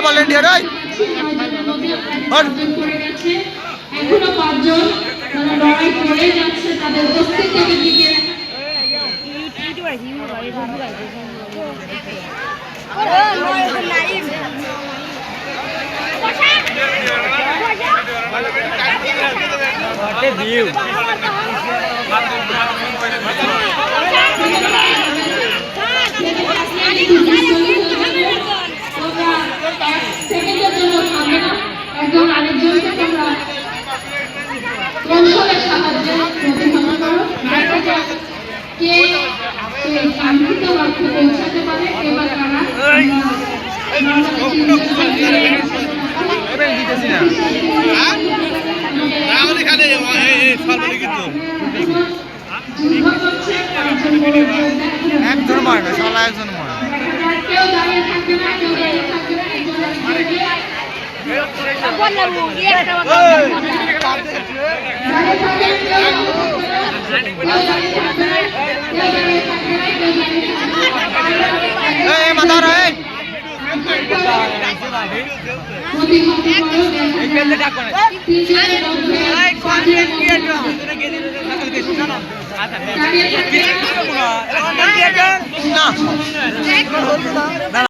Volunteer এখনো 5 জন তারা লড়াই করে যাচ্ছে তাদের অস্তিত্বের দিকে। একজন আরেকজনকে তোমরা কৌশলের সাহায্যে প্রতিহত করো, দেখা যাক কে সেই কাঙ্ক্ষিত লক্ষ্যে পৌঁছাতে পারে, কে বা কারা। একজন মারে না, শালা একজন মারে কেউ দাঁড়িয়ে থাকবে না, কেউ দাঁড়িয়ে থাকবে না, না